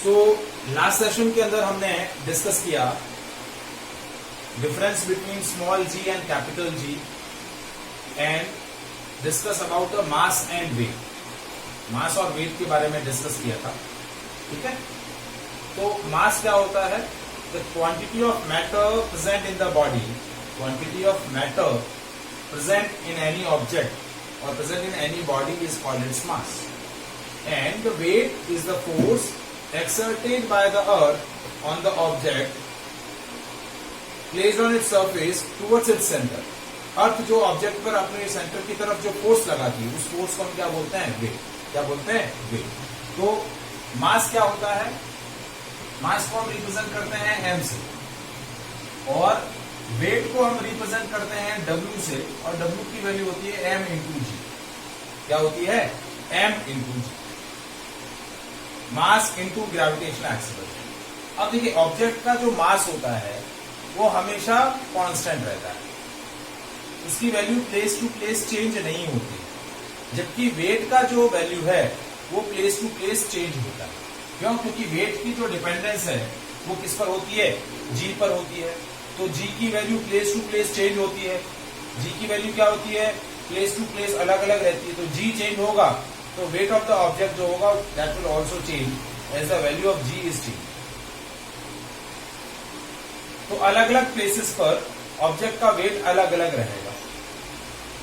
So last session के अंदर हमने डिस्कस किया difference between small G and capital G and discuss about the mass and weight. Mass और weight के बारे में डिस्कस किया था, ठीक है। तो मास क्या होता है? The quantity of matter present in the body, quantity of matter present in any object or present in any body is called its mass, and the weight is the force exerted by the earth on the object placed on its surface towards its center। अर्थ जो object पर अपने centre की तरफ जो force लगाती है उस force को हम क्या बोलते हैं? वेट। क्या बोलते हैं? वेट। तो मास क्या होता है? मास को हम रिप्रेजेंट करते हैं m से और वेट को हम रिप्रेजेंट करते हैं W से, और W की वैल्यू होती है m इंटू जी। क्या होती है? m इंटू जी, मास इंटू ग्रेविटेशनल एक्सेलरेशन। अब देखिए, ऑब्जेक्ट का जो मास होता है वो हमेशा कांस्टेंट रहता है, उसकी value place to place change नहीं होती, जबकि वेट का जो वैल्यू है वो प्लेस टू प्लेस चेंज होता है। क्यों? क्योंकि वेट की जो डिपेंडेंस है वो किस पर होती है? जी पर होती है। तो जी की value place to place change होती है। जी की वैल्यू क्या होती है? प्लेस टू प्लेस अलग अलग रहती है। तो जी चेंज होगा तो वेट ऑफ द ऑब्जेक्ट जो होगा that will also change as the value of G is change. तो अलग अलग प्लेसेस पर ऑब्जेक्ट का वेट अलग अलग रहेगा।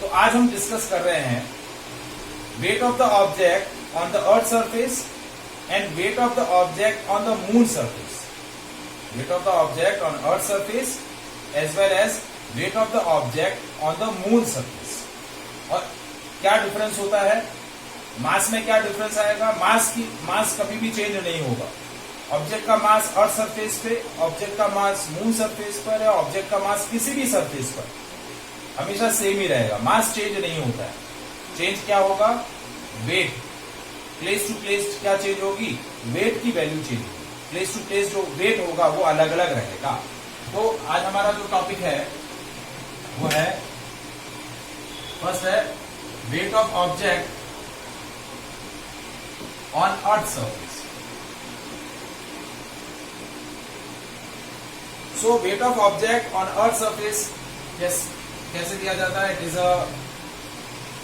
तो आज हम डिस्कस कर रहे हैं wait of the object on the earth surface and wait of the object on the moon surface. Weight of the object on Earth surface as well as weight of the object on the moon surface। और क्या difference होता है? मास में क्या difference आएगा? मास कभी भी change नहीं होगा। ऑब्जेक्ट का मास अर्थ सरफेस पे, ऑब्जेक्ट का मास मून सरफेस पर है, ऑब्जेक्ट का मास किसी भी सरफेस पर हमेशा सेम ही रहेगा। मास चेंज नहीं होता है। चेंज क्या होगा? वेट। प्लेस टू प्लेस क्या चेंज होगी? वेट की वैल्यू चेंज होगी। प्लेस टू प्लेस जो वेट होगा वो अलग अलग रहेगा। तो आज हमारा जो टॉपिक है वो है, फर्स्ट है weight of object on earth surface. So weight of object on earth surface कैसे दिया जाता है? It is a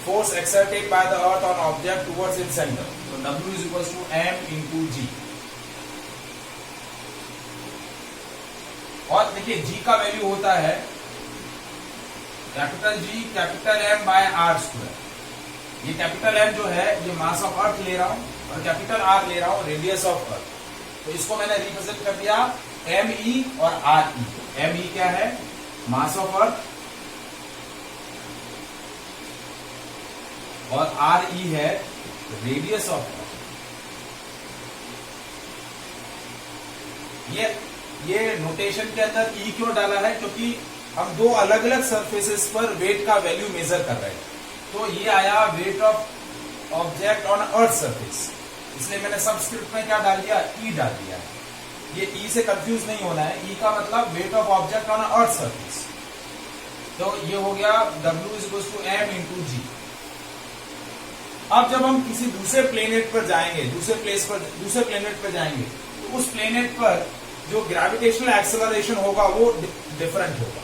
force exerted by the earth on object towards its centre. तो W is equal to m into G. और देखिए, G का value होता है capital G capital M by R square. ये कैपिटल M जो है ये मास ऑफ अर्थ ले रहा हूं और कैपिटल R ले रहा हूं रेडियस ऑफ अर्थ। तो इसको मैंने रिप्रेजेंट कर दिया ME और RE। ME क्या है? मास ऑफ अर्थ, और RE है रेडियस ऑफ अर्थ। ये नोटेशन के अंदर E क्यों डाला है? क्योंकि हम दो अलग अलग सरफेसेस पर वेट का वैल्यू मेजर कर रहे हैं। तो ये आया wait of object on earth surface, इसलिए मैंने सबस्क्रिप्ट में क्या डाल दिया? E डाल दिया है। ये E से कंफ्यूज नहीं होना है। E का मतलब weight of object on earth surface. तो ये हो गया W is equal to M into G. अब जब हम किसी दूसरे प्लेनेट पर जाएंगे, दूसरे प्लेनेट पर जाएंगे, तो उस प्लेनेट पर जो ग्रेविटेशनल एक्सेलरेशन होगा वो डिफरेंट होगा।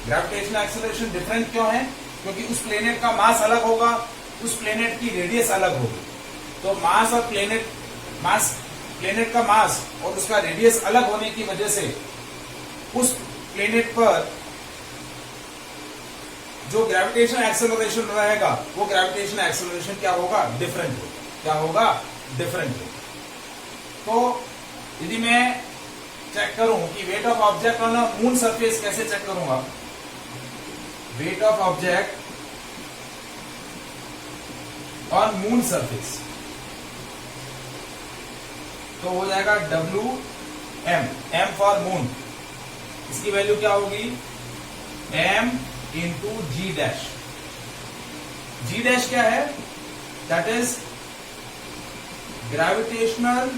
ग्रेविटेशनल एक्सेलरेशन डिफरेंट क्यों है? क्योंकि उस प्लेनेट का मास अलग होगा, उस प्लेनेट की रेडियस अलग होगी। तो मास और प्लेनेट का मास और उसका रेडियस अलग होने की वजह से उस प्लेनेट पर जो ग्रेविटेशनल एक्सेलरेशन रहेगा वो ग्रेविटेशनल एक्सेलरेशन क्या होगा? डिफरेंट होगा। क्या होगा? डिफरेंट होगा। तो यदि मैं चेक करूं कि wait of object on moon surface कैसे चेक करूंगा? Wait of object on moon surface तो हो जाएगा M फॉर मून। इसकी वैल्यू क्या होगी? M इंटू जी डैश। जी डैश क्या है? That is gravitational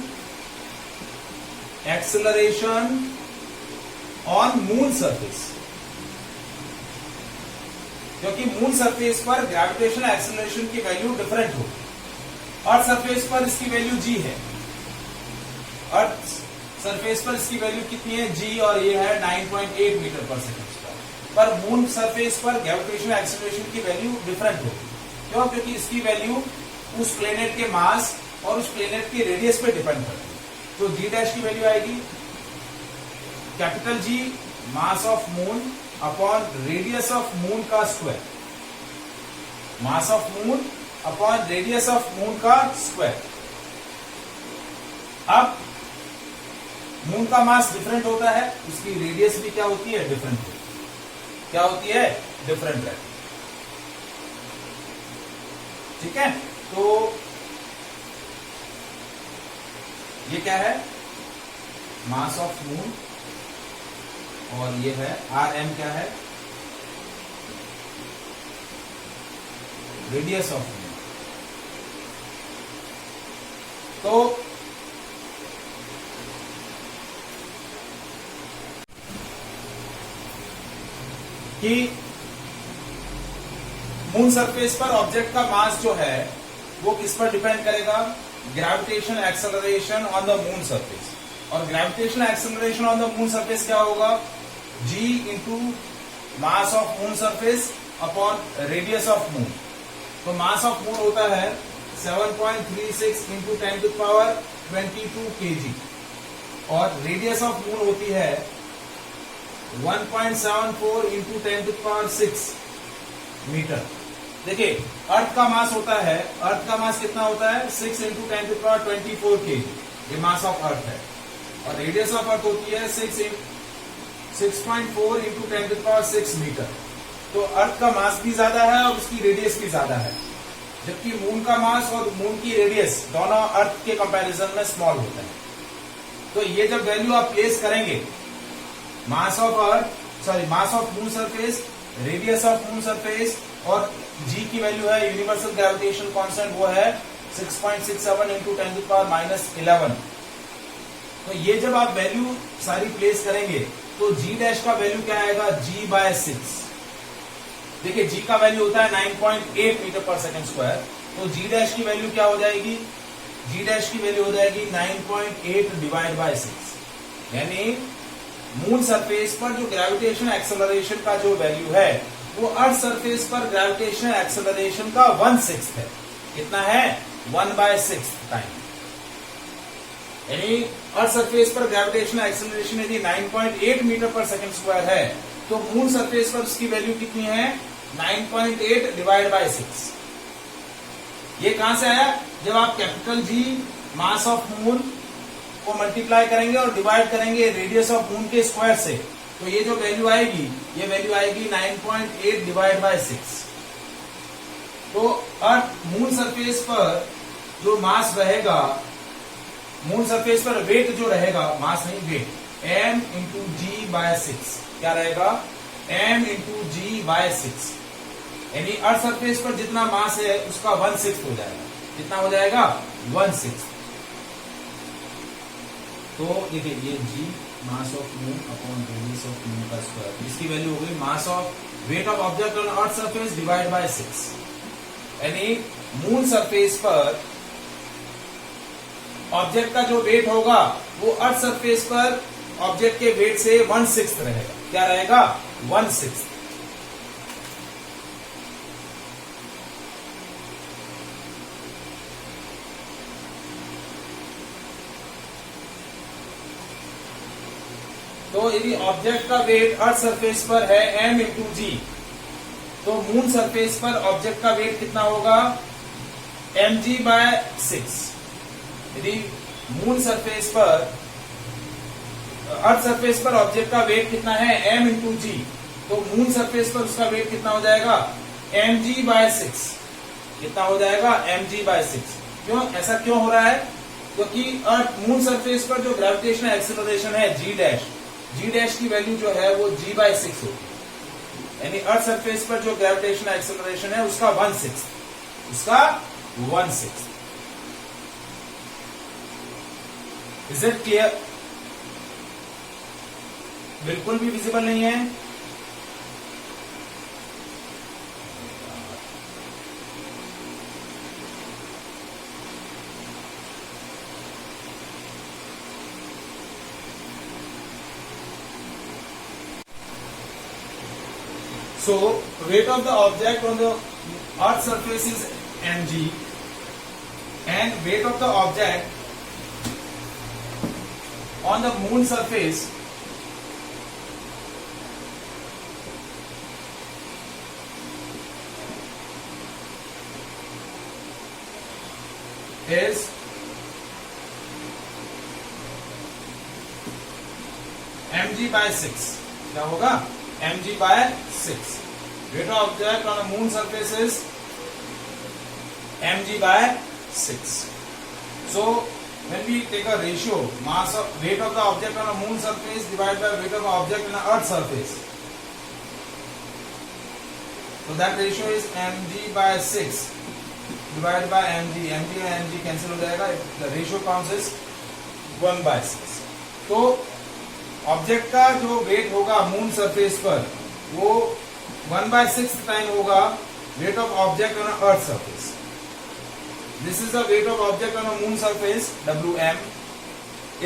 acceleration on moon surface. क्योंकि मून सरफेस पर ग्रेविटेशनल एक्सेलरेशन की वैल्यू डिफरेंट होगी, अर्थ सरफेस पर इसकी वैल्यू जी है। अर्थ सरफेस पर इसकी वैल्यू कितनी है g, और ये है 9.8 मीटर पर सेकंड स्क्वायर। पर मून सरफेस पर ग्रेविटेशनल एक्सीलरेशन की वैल्यू डिफरेंट होगी। क्यों? क्योंकि इसकी वैल्यू उस प्लेनेट के मास और उस प्लेनेट के रेडियस पे डिपेंड करती है। तो g डैश की वैल्यू आएगी capital G mass of moon upon radius of moon का square, mass of moon upon radius of moon का स्क्वायर। अब मून का मास डिफरेंट होता है, उसकी रेडियस भी क्या होती है? डिफरेंट होती है। क्या होती है? डिफरेंट रहती है। ठीक है, तो ये क्या है? मास ऑफ मून, और ये है Rm क्या है? Radius of moon. तो कि मून सरफेस पर ऑब्जेक्ट का मास जो है वो किस पर डिपेंड करेगा? Gravitational acceleration on the moon surface. और gravitational acceleration on the moon surface क्या होगा? g into mass of moon surface upon radius of moon. तो मास ऑफ मून होता है 7.36 इंटू 10⁻22 kg, और रेडियस ऑफ मून होती है 1.74 इंटू 10⁻6 मीटर। देखिए, अर्थ का मास होता है, अर्थ का मास कितना होता है? 6 इंटू 10⁻24 kg, ये मास ऑफ अर्थ है। और रेडियस ऑफ अर्थ होती है 6.4 इंटू 10⁻6 मीटर। तो अर्थ का मास भी ज्यादा है और उसकी रेडियस भी ज्यादा है, जबकि मून का मास और मून की रेडियस दोनों अर्थ के कंपैरिजन में स्मॉल होते हैं। तो ये जब वैल्यू आप प्लेस करेंगे, mass of earth, sorry mass of moon surface, radius of moon surface, और g की वैल्यू है यूनिवर्सल ग्रेविटेशन कांस्टेंट, वो है 6.67 इंटू 10⁻11। तो ये जब आप वैल्यू सारी प्लेस करेंगे तो g डैश का वैल्यू क्या आएगा? g/6। देखिए, g का वैल्यू होता है 9.8 मीटर पर सेकंड स्क्वायर, तो g डैश की वैल्यू क्या हो जाएगी? g डैश की वैल्यू हो जाएगी 9.8 डिवाइड बाय 6। यानी मून सरफेस पर जो ग्रेविटेशन एक्सेलरेशन का जो वैल्यू है वो अर्थ सरफेस पर ग्रेविटेशन एक्सेलरेशन का 1/6 है। कितना है? 1/6 टाइम। यानी अर्थ सरफेस पर ग्रेविटेशन एक्सेलरेशन यदि 9.8 मीटर पर सेकंड स्क्वायर है, तो मून सरफेस पर उसकी वैल्यू कितनी है? 9.8 डिवाइड बाय 6। ये कहां से आया? जब आप capital G mass of moon को मल्टीप्लाई करेंगे और डिवाइड करेंगे रेडियस ऑफ मून के स्क्वायर से, तो ये जो वैल्यू आएगी, ये वैल्यू आएगी 9.8 डिवाइड बाय 6। तो अर्थ मून सरफेस पर जो मास रहेगा, मून सरफेस पर वेट जो रहेगा, मास नहीं वेट, m इंटू g/6 क्या रहेगा? m into g/6। यानी अर्थ सरफेस पर जितना मास है उसका 1/6 हो जाएगा। कितना हो जाएगा? 1/6। तो देखिए, ये g mass of moon upon radius of moon का स्क्वायर, इसकी वैल्यू हो गई mass of weight of object on earth surface divide by 6। यानी मून सरफेस पर ऑब्जेक्ट का जो वेट होगा वो अर्थ सरफेस पर ऑब्जेक्ट के वेट से 1/6 रहेगा। क्या रहेगा? 1/6। तो यदि ऑब्जेक्ट का वेट अर्थ सरफेस पर है m इंटू जी, तो मून सरफेस पर ऑब्जेक्ट का वेट कितना होगा? mg/6। यदि मून सरफेस पर, अर्थ सरफेस पर ऑब्जेक्ट का वेट कितना है? m इंटू जी, तो मून सरफेस पर उसका वेट कितना हो जाएगा? mg/6। कितना हो जाएगा? mg/6। क्यों ऐसा क्यों हो रहा है? क्योंकि अर्थ मून सरफेस पर जो ग्रेविटेशनल एक्सेलरेशन है g डैश की वैल्यू जो है वो g/6 होगी। यानी अर्थ सरफेस पर जो ग्रेविटेशनल एक्सेलरेशन है उसका 1/6, उसका 1/6। Is it clear? बिल्कुल भी विजिबल नहीं है? So weight of the object on the earth surface is mg and weight of the object on the moon surface is mg by 6. क्या होगा? mg by 6. Weight of object on a moon surface is mg by 6. So when we take a ratio, mass of weight of the object on a moon surface divided by weight of the object on an earth surface, so that ratio is mg by 6 divided by mg. mg and mg cancel हो जाएगा. The ratio comes is 1 by 6. तो object का जो wait होगा moon surface पर वो 1/6 time होगा wait of object on earth surface. This is the wait of object on a moon surface. Wm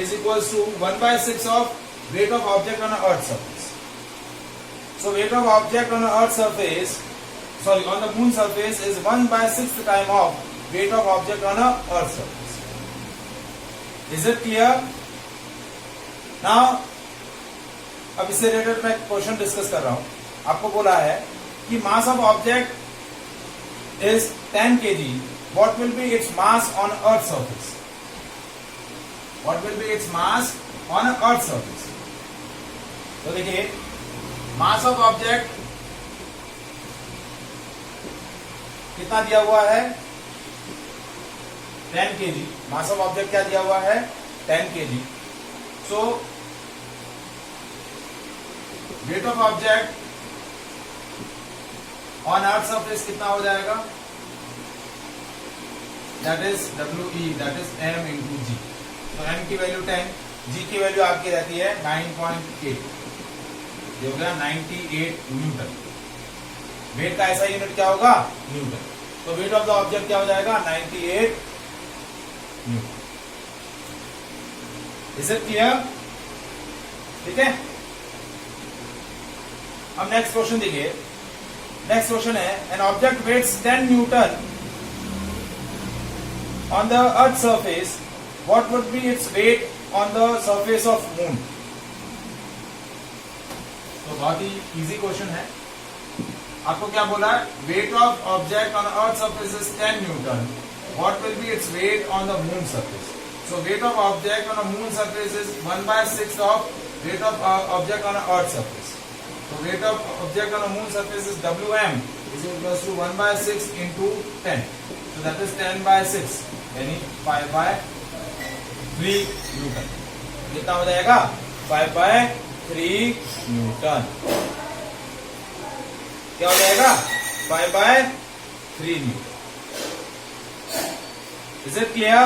is equals to 1/6 of weight of object on a earth surface. So weight of object on a earth surface, on the moon surface is 1/6 time of weight of object on a earth surface. Is it clear? Now अब इससे related मैं question discuss कर रहा हूं. आपको बोला है कि mass of object is 10 kg. What will be its mass on earth surface? What will be its mass on earth surface? तो देखिए, मास ऑफ ऑब्जेक्ट कितना दिया हुआ है? 10 kg. मास ऑफ ऑब्जेक्ट क्या दिया हुआ है? 10 kg. So weight of object on earth surface कितना हो जाएगा? That is WE, that is m into G. तो m की वैल्यू 10, g की वैल्यू आपकी रहती है 9.8. ये हो गया 98 न्यूटन. वेट का ऐसा यूनिट क्या होगा? न्यूटन. तो वेट ऑफ द ऑब्जेक्ट क्या हो जाएगा? 98 न्यूटन. Is it clear? ठीक है. अब नेक्स्ट क्वेश्चन देखिए. नेक्स्ट क्वेश्चन है, an object weighs 10 newton on the earth surface, what would be its weight on the surface of moon? तो बहुत ही इजी क्वेश्चन है. आपको क्या बोला है? Weight of object on earth surface is 10 Newton. What will be its weight on the moon surface? So weight of object on a moon surface is 1/6 of weight of object on earth surface. So weight of object on a moon surface is Wm is equals to 1/6 into 10. So that is 10/6, यानी 5/3 Newton. कितना हो जाएगा? 5/3 Newton. क्या हो जाएगा? 5/3 newton. Is it clear?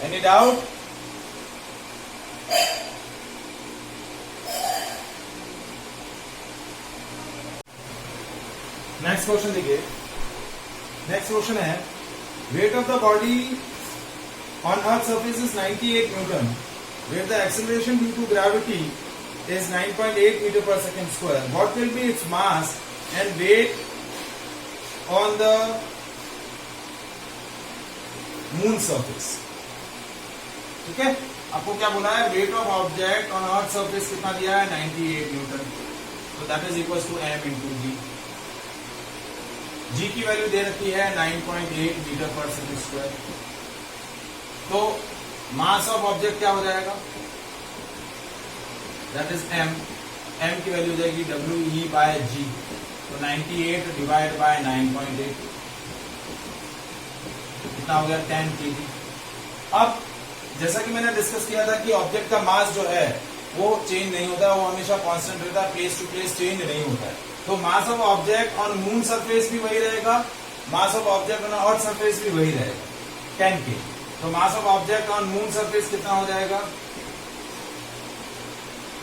Any doubt? Next question देखिए. Next question है, weight of the body on earth surface is 98 newton, where the acceleration due to gravity is 9.8 metre per second square. What will be its mass and weight on the moon surface? ठीक है. आपको क्या बोला है? Weight of object on earth surface कितना दिया है? 98 newton. तो that is equal to m into जी. जी की वैल्यू दे रखी है 9.8 मीटर पर सेकेंड स्क्वायर. तो मास ऑफ ऑब्जेक्ट क्या हो जाएगा? That is m. m की वैल्यू हो जाएगी WE बाय जी. तो 98 डिवाइड बाय 9.8 कितना हो गया? 10 kg. अब जैसा कि मैंने डिस्कस किया था कि ऑब्जेक्ट का मास जो है वो चेंज नहीं होता, वो हमेशा कांस्टेंट रहता है, प्लेस टू प्लेस चेंज नहीं होता है. तो mass of object on moon surface भी वही रहेगा, mass of object on earth surface भी वही रहेगा, 10 kg. तो mass of object on moon surface कितना हो जाएगा?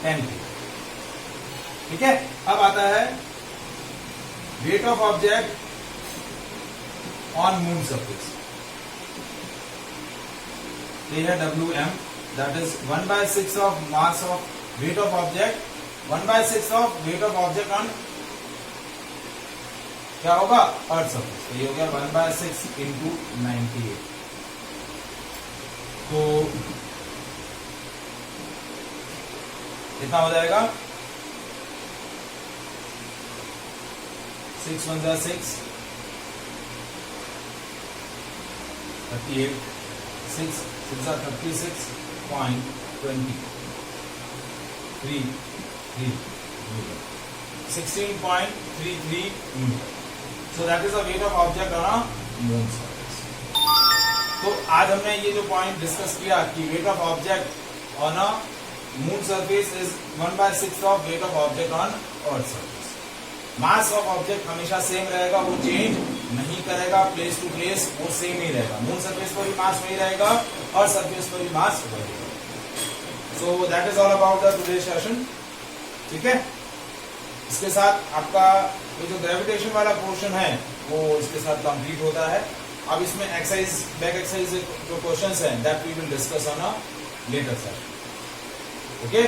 10 kg. ठीक है. अब आता है weight of object on moon surface. ये है Wm, that is 1/6 of mass of weight of object 1/6 of weight of object on क्या होगा, अर्थ सरफेस। तो ये हो गया 1/6 इंटू 98। तो कितना हो जाएगा, 6 1 जा 6, 38, 6 6 जा 36.23 16.33 metre. So that is the weight of object on a moon surface. तो आज हमने ये जो पॉइंट डिस्कस किया कि weight of object on a moon surface is 1/6 of weight of object on earth surface. Mass of object हमेशा same रहेगा, वो चेंज नहीं करेगा, प्लेस टू प्लेस वो सेम ही रहेगा। मून सरफेस पर भी मास वही रहेगा और सरफेस पर भी मास वही रहेगा। So that is all about the today session. ठीक है, इसके साथ आपका ये जो ग्रेविटेशन वाला पोर्शन है वो इसके साथ कंप्लीट होता है। अब इसमें एक्सरसाइज, बैक एक्सरसाइज जो क्वेश्चंस हैं that we will discuss on a later session. Okay.